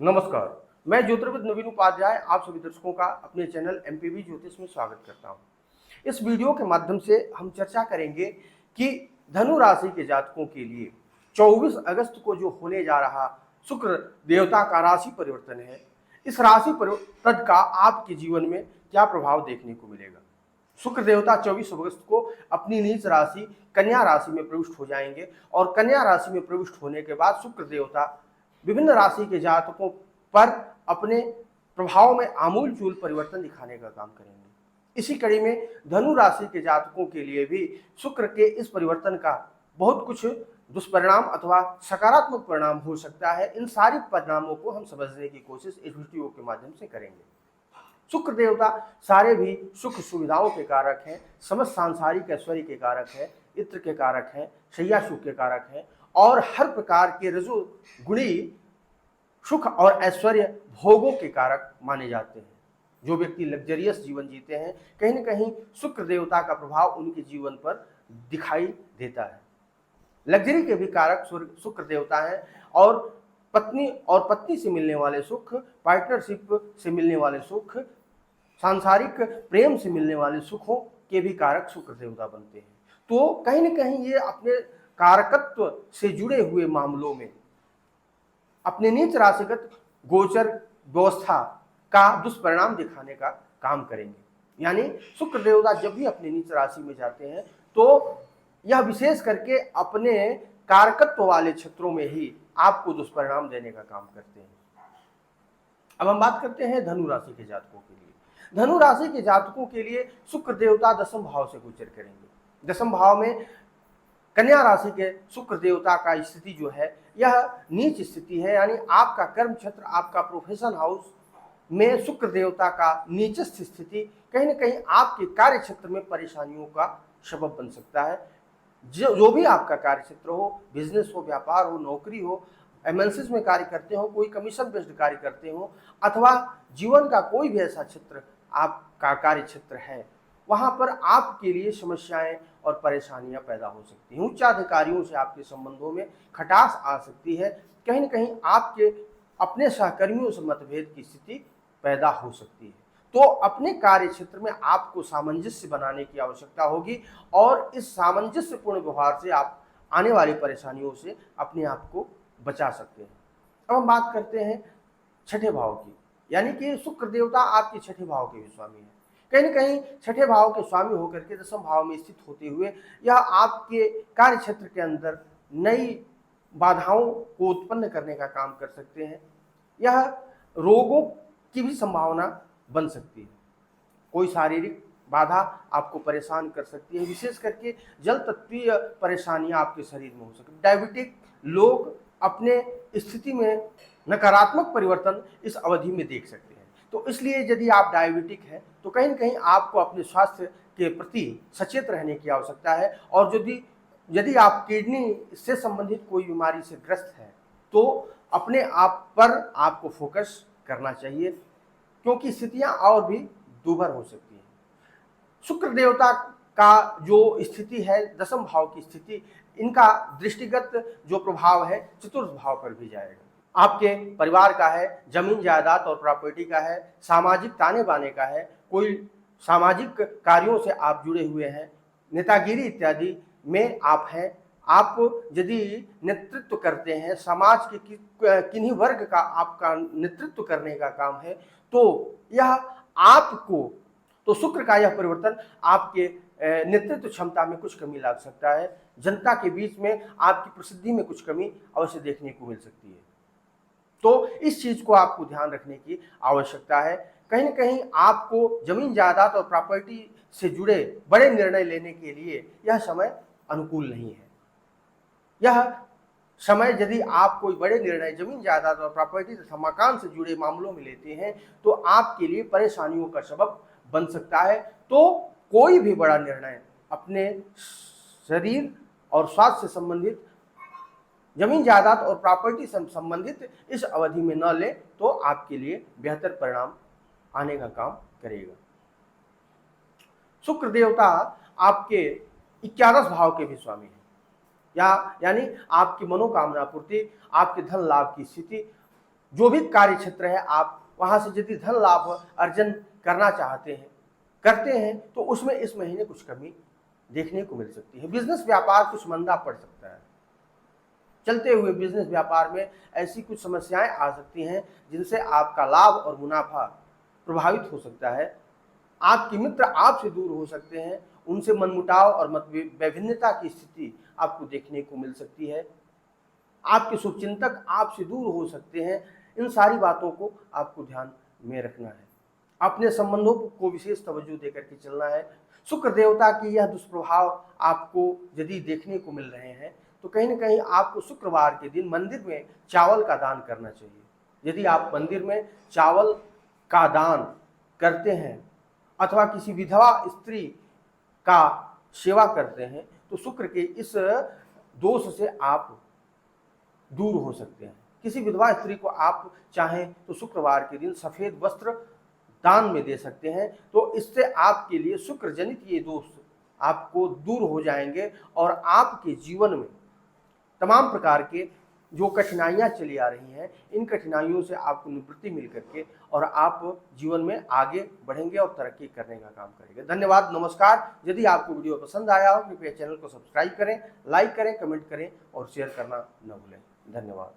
नमस्कार। मैं ज्योतिर्विद नवीन उपाध्याय आप सभी दर्शकों का अपने चैनल एमपीवी ज्योतिष में स्वागत करता हूं। इस वीडियो के माध्यम से हम चर्चा करेंगे कि धनु राशि के जातकों के लिए 24 अगस्त को जो होने जा रहा शुक्र देवता का राशि परिवर्तन है, इस राशि परिवर्तन का आपके जीवन में क्या प्रभाव देखने को मिलेगा। शुक्र देवता 24 अगस्त को अपनी नीच राशि कन्या राशि में प्रविष्ट हो जाएंगे और कन्या राशि में प्रविष्ट होने के बाद शुक्र देवता विभिन्न राशि के जातकों पर अपने प्रभाव में आमूल-चूल परिवर्तन दिखाने का काम करेंगे। इसी कड़ी में धनु राशि के जातकों के लिए भी शुक्र के इस परिवर्तन का बहुत कुछ दुष्परिणाम अथवा सकारात्मक परिणाम हो सकता है। इन सारी परिणामों को हम समझने की कोशिश इस वीडियो के माध्यम से करेंगे। शुक्र देवता सारे भी सुख सुविधाओं के कारक हैं, समस्त सांसारिक ऐश्वर्य के कारक हैं, इत्र के कारक हैं, शैया सुख के कारक हैं और हर प्रकार के रजो गुणी सुख और ऐश्वर्य भोगों के कारक माने जाते हैं। जो व्यक्ति लग्जरियस जीवन जीते हैं, कहीं न कहीं शुक्र देवता का प्रभाव उनके जीवन पर दिखाई देता है। लग्जरी के भी कारक शुक्र देवता हैं और पत्नी से मिलने वाले सुख, पार्टनरशिप से मिलने वाले सुख, सांसारिक प्रेम से मिलने वाले सुखों के भी कारक शुक्र देवता बनते हैं। तो कहीं न कहीं ये अपने कारकत्व से जुड़े हुए मामलों में अपने नीच राशिगत गोचर व्यवस्था का दुष्परिणाम दिखाने का काम करेंगे। यानी शुक्र देवता जब भी अपने नीच राशि में जाते हैं तो यह विशेष करके अपने कारकत्व वाले क्षेत्रों में ही आपको दुष्परिणाम देने का काम करते हैं। अब हम बात करते हैं धनु राशि के जातकों के लिए। धनु राशि के जातकों के लिए शुक्र देवता दशम भाव से गोचर करेंगे। दशम भाव में कन्या राशि के शुक्र देवता का स्थिति जो है यह नीच स्थिति है, यानी आपका कर्म क्षेत्र, आपका प्रोफेशन हाउस में शुक्र देवता का नीचस्थ स्थिति कहीं न कहीं आपके कार्य क्षेत्र में परेशानियों का सबब बन सकता है। जो भी आपका कार्य क्षेत्र हो, बिजनेस हो, व्यापार हो, नौकरी हो, एमएनसीज में कार्य करते हो, कोई कमीशन बेस्ड कार्य करते हो अथवा जीवन का कोई भी ऐसा क्षेत्र आपका कार्य क्षेत्र है, वहाँ पर आपके लिए समस्याएं और परेशानियां पैदा हो सकती हैं। उच्च अधिकारियों से आपके संबंधों में खटास आ सकती है। कहीं न कहीं आपके अपने सहकर्मियों से मतभेद की स्थिति पैदा हो सकती है। तो अपने कार्य क्षेत्र में आपको सामंजस्य बनाने की आवश्यकता होगी और इस सामंजस्यपूर्ण व्यवहार से आप आने वाली परेशानियों से अपने आप को बचा सकते हैं। अब हम बात करते हैं छठे भाव की, यानी कि शुक्र देवता आपके छठे भाव के भी स्वामी हैं। कहीं न कहीं छठे भाव के स्वामी होकर के दशम भाव में स्थित होते हुए यह आपके कार्य क्षेत्र के अंदर नई बाधाओं को उत्पन्न करने का काम कर सकते हैं। यह रोगों की भी संभावना बन सकती है। कोई शारीरिक बाधा आपको परेशान कर सकती है, विशेष करके जल तत्वीय परेशानियां आपके शरीर में हो सकती है। डायबिटिक लोग अपने स्थिति में नकारात्मक परिवर्तन इस अवधि में देख सकते हैं। तो इसलिए यदि आप डायबिटिक हैं तो कहीं न कहीं आपको अपने स्वास्थ्य के प्रति सचेत रहने की आवश्यकता है और यदि आप किडनी से संबंधित कोई बीमारी से ग्रस्त हैं तो अपने आप पर आपको फोकस करना चाहिए, क्योंकि स्थितियां और भी दूभर हो सकती हैं। शुक्र देवता का जो स्थिति है, दशम भाव की स्थिति, इनका दृष्टिगत जो प्रभाव है चतुर्थ भाव पर भी जाएगा। आपके परिवार का है, जमीन जायदाद और प्रॉपर्टी का है, सामाजिक ताने बाने का है, कोई सामाजिक कार्यों से आप जुड़े हुए हैं, नेतागिरी इत्यादि में आप हैं, आप यदि नेतृत्व करते हैं, समाज के किन्हीं वर्ग का आपका नेतृत्व करने का काम है, तो यह आपको, तो शुक्र का यह परिवर्तन आपके नेतृत्व क्षमता में कुछ कमी ला सकता है। जनता के बीच में आपकी प्रसिद्धि में कुछ कमी अवश्य देखने को मिल सकती है। तो इस चीज को आपको ध्यान रखने की आवश्यकता है। कहीं न कहीं आपको जमीन जायदाद और प्रॉपर्टी से जुड़े बड़े निर्णय लेने के लिए यह समय अनुकूल नहीं है। यह समय यदि आप कोई बड़े निर्णय जमीन जायदाद और प्रॉपर्टी तथा मकान से जुड़े मामलों में लेते हैं तो आपके लिए परेशानियों का सबब बन सकता है। तो कोई भी बड़ा निर्णय अपने शरीर और स्वास्थ्य से संबंधित, जमीन जायदाद और प्रॉपर्टी से संबंधित इस अवधि में न ले तो आपके लिए बेहतर परिणाम आने का काम करेगा। शुक्र देवता आपके 11 भाव के भी स्वामी हैं, यानी आपकी मनोकामना पूर्ति, आपके धन लाभ की स्थिति, जो भी कार्य क्षेत्र है आप वहां से यदि धन लाभ अर्जन करना चाहते हैं, करते हैं, तो उसमें इस महीने कुछ कमी देखने को मिल सकती है। बिजनेस व्यापार कुछ मंदा पड़ सकता है। चलते हुए बिजनेस व्यापार में ऐसी कुछ समस्याएं आ सकती हैं जिनसे आपका लाभ और मुनाफा प्रभावित हो सकता है। आपके मित्र आपसे दूर हो सकते हैं, उनसे मनमुटाव और मतभिन्नता की स्थिति आपको देखने को मिल सकती है। आपके शुभचिंतक आपसे दूर हो सकते हैं। इन सारी बातों को आपको ध्यान में रखना है। अपने संबंधों को विशेष तवज्जो देकर के चलना है। शुक्र देवता की यह दुष्प्रभाव आपको यदि देखने को मिल रहे हैं तो कहीं ना कहीं आपको शुक्रवार के दिन मंदिर में चावल का दान करना चाहिए। यदि आप मंदिर में चावल का दान करते हैं अथवा किसी विधवा स्त्री का सेवा करते हैं तो शुक्र के इस दोष से आप दूर हो सकते हैं। किसी विधवा स्त्री को आप चाहें तो शुक्रवार के दिन सफेद वस्त्र दान में दे सकते हैं, तो इससे आपके लिए शुक्र जनित ये दोष आपको दूर हो जाएंगे और आपके जीवन में तमाम प्रकार के जो कठिनाइयां चली आ रही हैं, इन कठिनाइयों से आपको निवृत्ति मिल करके और आप जीवन में आगे बढ़ेंगे और तरक्की करने का काम करेंगे। धन्यवाद, नमस्कार। यदि आपको वीडियो पसंद आया हो कृपया चैनल को सब्सक्राइब करें, लाइक करें, कमेंट करें और शेयर करना न भूलें। धन्यवाद।